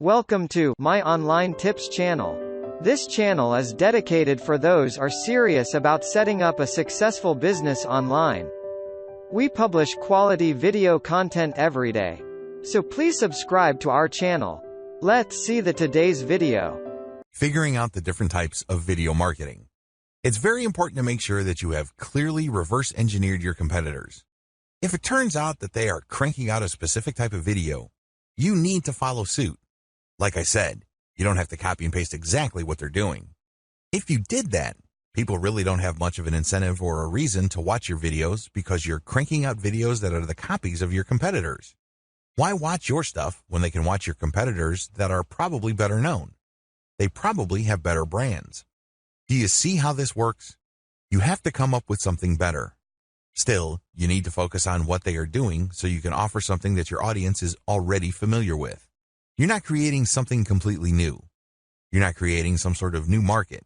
Welcome to My Online Tips channel. This channel is dedicated for those are serious about setting up a successful business online. We publish quality video content every day. So please subscribe to our channel. Let's see today's video. Figuring out the different types of video marketing. It's very important to make sure that you have clearly reverse engineered your competitors. If it turns out that they are cranking out a specific type of video, you need to follow suit. Like I said, you don't have to copy and paste exactly what they're doing. If you did that, people really don't have much of an incentive or a reason to watch your videos because you're cranking out videos that are the copies of your competitors. Why watch your stuff when they can watch your competitors that are probably better known? They probably have better brands. Do you see how this works? You have to come up with something better. Still, you need to focus on what they are doing so you can offer something that your audience is already familiar with. You're not creating something completely new. You're not creating some sort of new market.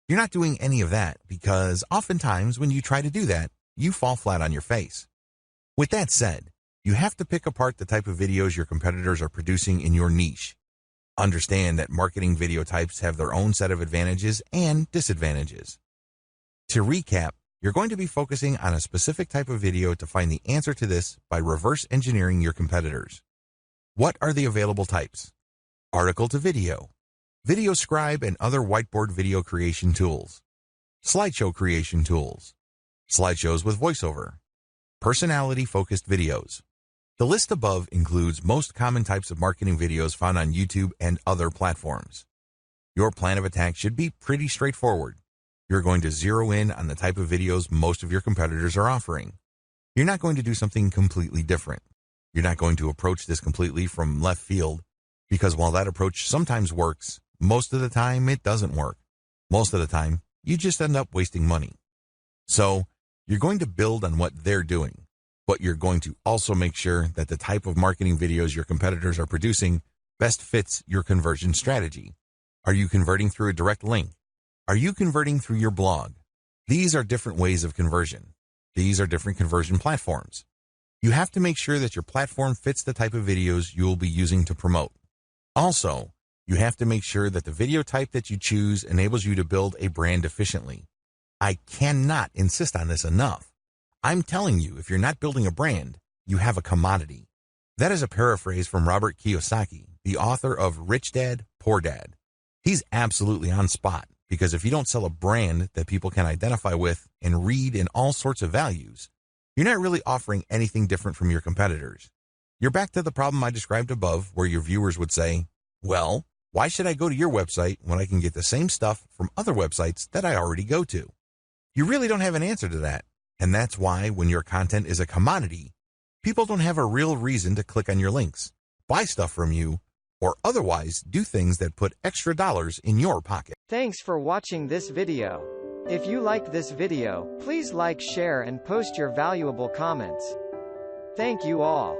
You're not doing any of that because oftentimes when you try to do that, you fall flat on your face. With that said, you have to pick apart the type of videos your competitors are producing in your niche. Understand that marketing video types have their own set of advantages and disadvantages. To recap, you're going to be focusing on a specific type of video to find the answer to this by reverse engineering your competitors. What are the available types? Article to video, Video Scribe and other whiteboard video creation tools, slideshow creation tools, slideshows with voiceover, personality-focused videos. The list above includes most common types of marketing videos found on YouTube and other platforms. Your plan of attack should be pretty straightforward. You're going to zero in on the type of videos most of your competitors are offering. You're not going to do something completely different. You're not going to approach this completely from left field because while that approach sometimes works, most of the time it doesn't work. Most of the time, you just end up wasting money. So, you're going to build on what they're doing, but you're going to also make sure that the type of marketing videos your competitors are producing best fits your conversion strategy. Are you converting through a direct link? Are you converting through your blog? These are different ways of conversion. These are different conversion platforms. You have to make sure that your platform fits the type of videos you will be using to promote. Also, you have to make sure that the video type that you choose enables you to build a brand efficiently. I cannot insist on this enough. I'm telling you, if you're not building a brand, you have a commodity. That is a paraphrase from Robert Kiyosaki, the author of Rich Dad, Poor Dad. He's absolutely on spot because if you don't sell a brand that people can identify with and read in all sorts of values, you're not really offering anything different from your competitors. You're back to the problem I described above where your viewers would say, well, why should I go to your website when I can get the same stuff from other websites that I already go to? You really don't have an answer to that. And that's why when your content is a commodity, people don't have a real reason to click on your links, buy stuff from you, or otherwise do things that put extra dollars in your pocket. Thanks for watching this video. If you liked this video, please like, share and post your valuable comments. Thank you all.